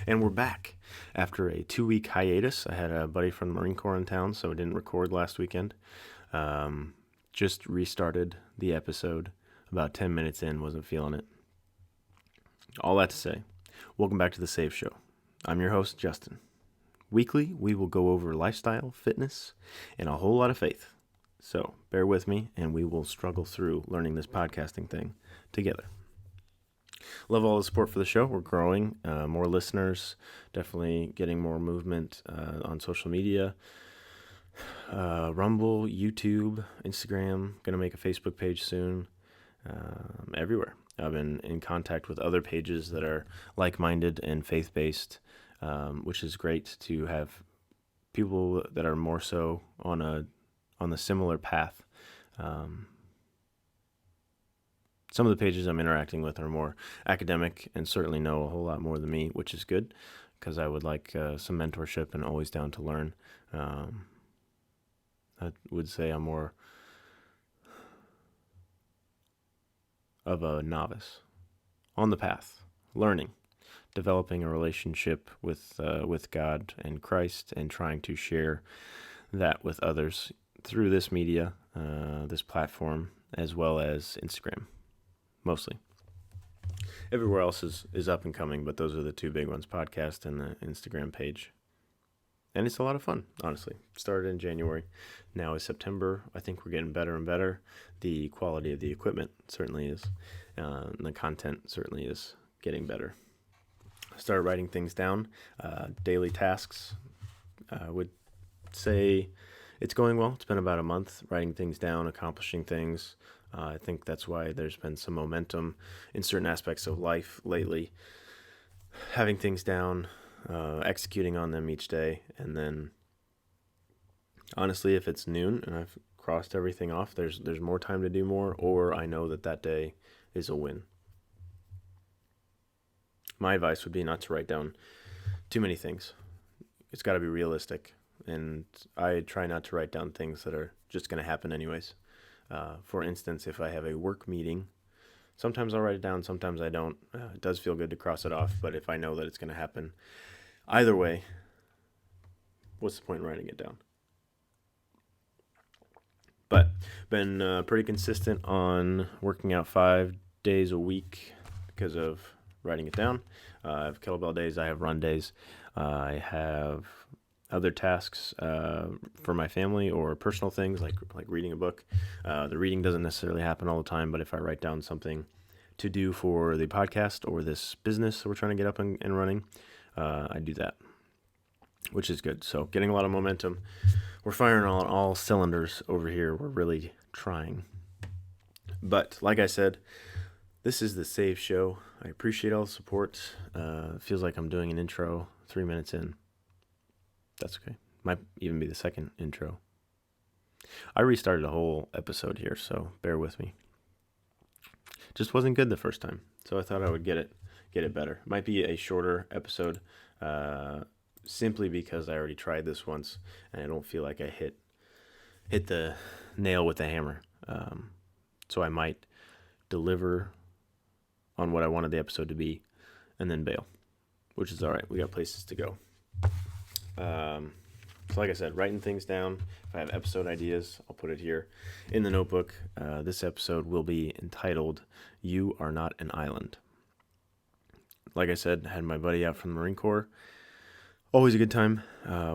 And we're back after a 2-week hiatus. I had a buddy from the Marine Corps in town, so I didn't record last weekend. Just restarted the episode about 10 minutes in, wasn't feeling it. All that to say, welcome back to the Save Show. I'm your host, Justin. Weekly, we will go over lifestyle, fitness, and a whole lot of faith. So bear with me, and we will struggle through learning this podcasting thing together. Love all the support for the show. We're growing, more listeners, definitely getting more movement on social media. Rumble, YouTube, Instagram, going to make a Facebook page soon, everywhere. I've been in contact with other pages that are like-minded and faith-based, which is great to have people that are more so on the similar path. Some of the pages I'm interacting with are more academic and certainly know a whole lot more than me, which is good because I would like some mentorship and always down to learn. I would say I'm more of a novice on the path, learning, developing a relationship with God and Christ, and trying to share that with others through this media, this platform, as well as Instagram. Mostly. Everywhere else is up and coming, but those are the two big ones, podcast and the Instagram page. And it's a lot of fun, honestly. Started in January. Now is September. I think we're getting better and better. The quality of the equipment certainly is. And the content certainly is getting better. I started writing things down, daily tasks. I would say it's going well. It's been about a month writing things down, accomplishing things. I think that's why there's been some momentum in certain aspects of life lately. Having things down, executing on them each day, and then honestly, if it's noon and I've crossed everything off, there's more time to do more, or I know that day is a win. My advice would be not to write down too many things. It's got to be realistic, and I try not to write down things that are just going to happen anyways. For instance, if I have a work meeting, sometimes I'll write it down, sometimes I don't. It does feel good to cross it off, but if I know that it's going to happen either way, what's the point in writing it down? But been pretty consistent on working out 5 days a week because of writing it down. I have kettlebell days, I have run days, I have other tasks for my family or personal things like reading a book. The reading doesn't necessarily happen all the time, but if I write down something to do for the podcast or this business that we're trying to get up and running, I do that, which is good. So getting a lot of momentum. We're firing on all cylinders over here. We're really trying. But like I said, this is the Save Show. I appreciate all the support. It feels like I'm doing an intro 3 minutes in. That's okay. Might even be the second intro. I restarted a whole episode here, so bear with me. Just wasn't good the first time, so I thought I would get it better. Might be a shorter episode, simply because I already tried this once, and I don't feel like I hit the nail with the hammer. So I might deliver on what I wanted the episode to be, and then bail, which is all right. We got places to go. So like I said, writing things down. If I have episode ideas, I'll put it here in the notebook. This episode will be entitled, You Are Not an Island. Like I said, I had my buddy out from the Marine Corps. Always a good time.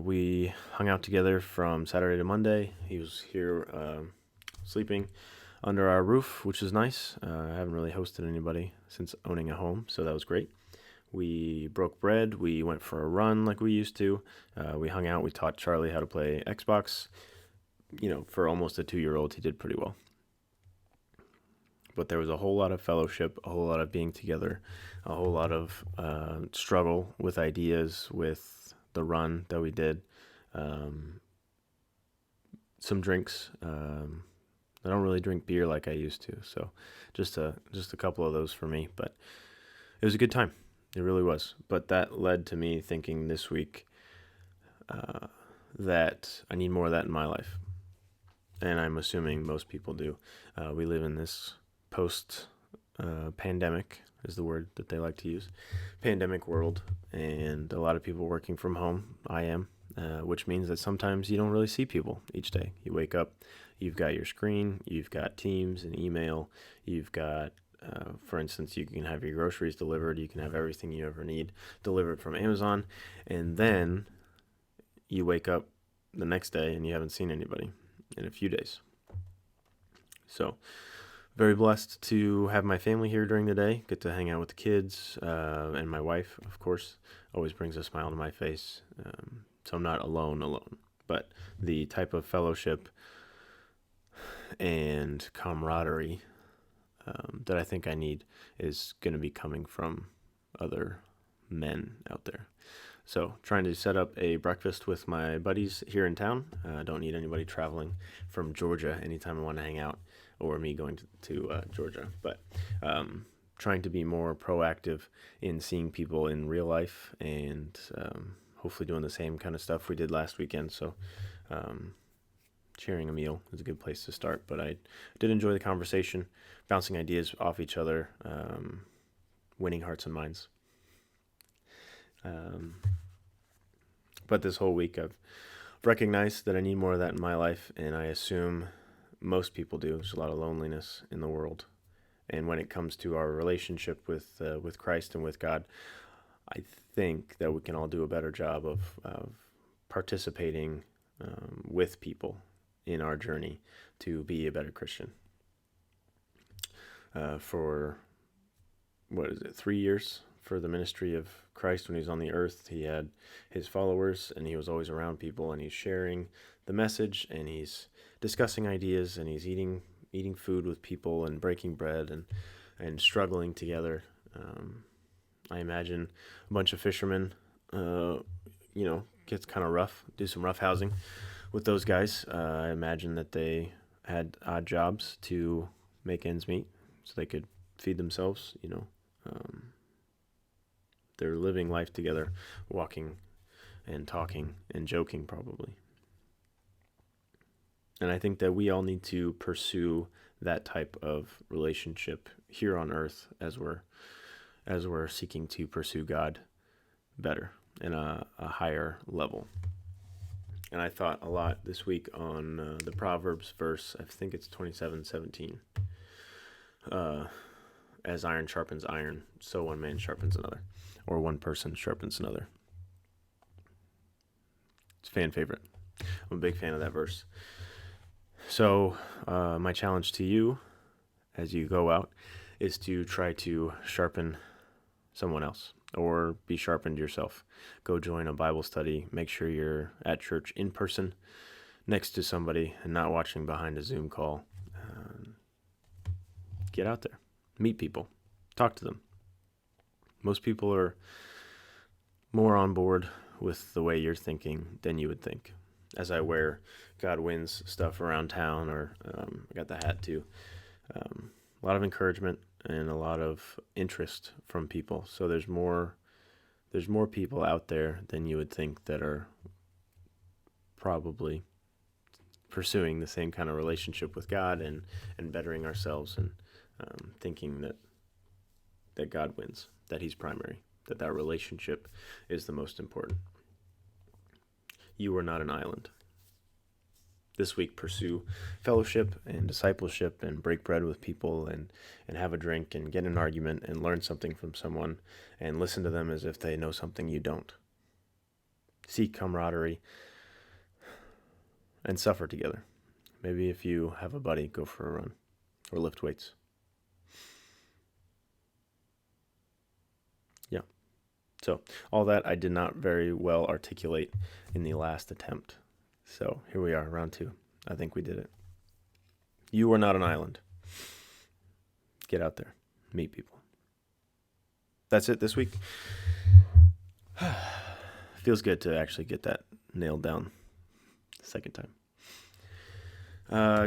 We hung out together from Saturday to Monday. He was here sleeping under our roof, which is nice. I haven't really hosted anybody since owning a home, so that was great. We broke bread. We went for a run like we used to. We hung out. We taught Charlie how to play Xbox. For almost a 2-year-old, he did pretty well. But there was a whole lot of fellowship, a whole lot of being together, a whole lot of struggle with ideas, with the run that we did. Some drinks. I don't really drink beer like I used to, so just a couple of those for me. But it was a good time. It really was. But that led to me thinking this week that I need more of that in my life. And I'm assuming most people do. We live in this post-pandemic is the word that they like to use. Pandemic world, and a lot of people working from home. I am, which means that sometimes you don't really see people each day. You wake up, you've got your screen, you've got Teams and email, you've got, for instance, you can have your groceries delivered, you can have everything you ever need delivered from Amazon, and then you wake up the next day and you haven't seen anybody in a few days. So, very blessed to have my family here during the day, get to hang out with the kids, and my wife, of course, always brings a smile to my face. So I'm not alone, but the type of fellowship and camaraderie that I think I need is going to be coming from other men out there. So trying to set up a breakfast with my buddies here in town. I don't need anybody traveling from Georgia anytime I want to hang out, or me going to Georgia. But trying to be more proactive in seeing people in real life, and hopefully doing the same kind of stuff we did last weekend. So sharing a meal is a good place to start. But I did enjoy the conversation, bouncing ideas off each other, winning hearts and minds. But this whole week I've recognized that I need more of that in my life, and I assume most people do. There's a lot of loneliness in the world, and when it comes to our relationship with Christ and with God, I think that we can all do a better job of participating with people in our journey to be a better Christian. For 3 years for the ministry of Christ, when he was on the earth, he had his followers, and he was always around people, and he's sharing the message, and he's discussing ideas, and he's eating food with people and breaking bread and struggling together. I imagine a bunch of fishermen, gets kind of rough, do some rough housing with those guys. I imagine that they had odd jobs to make ends meet so they could feed themselves, they're living life together, walking and talking and joking probably. And I think that we all need to pursue that type of relationship here on earth as we're seeking to pursue God better in a higher level. And I thought a lot this week on the Proverbs verse, I think it's 27:17. As iron sharpens iron, so one man sharpens another, or one person sharpens another. It's a fan favorite. I'm a big fan of that verse. So my challenge to you as you go out is to try to sharpen someone else, or be sharpened yourself. Go join a Bible study. Make sure you're at church in person next to somebody and not watching behind a Zoom call. Get out there. Meet people. Talk to them. Most people are more on board with the way you're thinking than you would think. As I wear God Wins stuff around town, or I got the hat too, a lot of encouragement and a lot of interest from people. So there's more people out there than you would think that are probably pursuing the same kind of relationship with God and bettering ourselves, and thinking that God wins, that he's primary, that relationship is the most important. You are not an island. This week, pursue fellowship and discipleship, and break bread with people, and have a drink, and get in an argument, and learn something from someone, and listen to them as if they know something you don't. Seek camaraderie and suffer together. Maybe if you have a buddy, go for a run or lift weights. Yeah. So all that I did not very well articulate in the last attempt. So here we are, round 2. I think we did it. You are not an island. Get out there. Meet people. That's it this week. Feels good to actually get that nailed down the second time.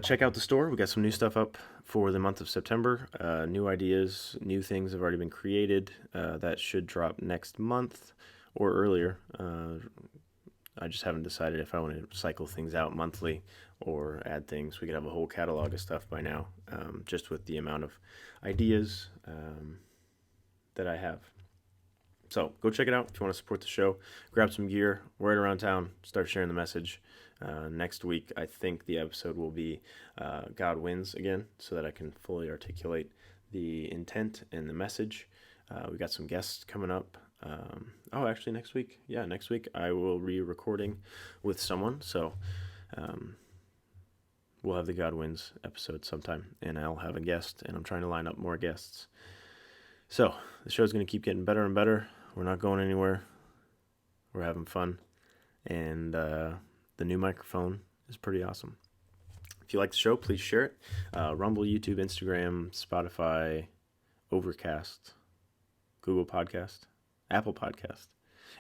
Check out the store. We got some new stuff up for the month of September. New ideas, new things have already been created. That should drop next month or earlier. I just haven't decided if I want to cycle things out monthly or add things. We could have a whole catalog of stuff by now, just with the amount of ideas that I have. So go check it out if you want to support the show. Grab some gear, wear it around town, start sharing the message. Next week, I think the episode will be God Wins again, so that I can fully articulate the intent and the message. We got some guests coming up. Actually, next week. Yeah, next week I will be recording with someone. So we'll have the God Wins episode sometime, and I'll have a guest, and I'm trying to line up more guests. So the show's going to keep getting better and better. We're not going anywhere. We're having fun. And the new microphone is pretty awesome. If you like the show, please share it. Rumble, YouTube, Instagram, Spotify, Overcast, Google Podcast, Apple Podcast.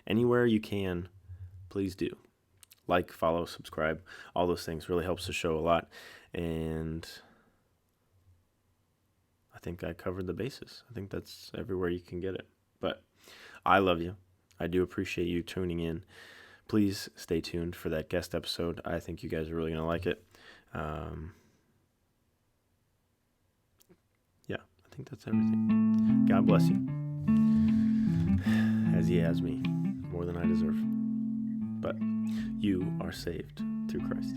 Anywhere you can, please do. Like, follow, subscribe. All those things really helps the show a lot. And I think I covered the bases. I think that's everywhere you can get it. But I love you. I do appreciate you tuning in. Please stay tuned for that guest episode. I think you guys are really going to like it. I think that's everything. God bless you. As he has me, more than I deserve. But you are saved through Christ.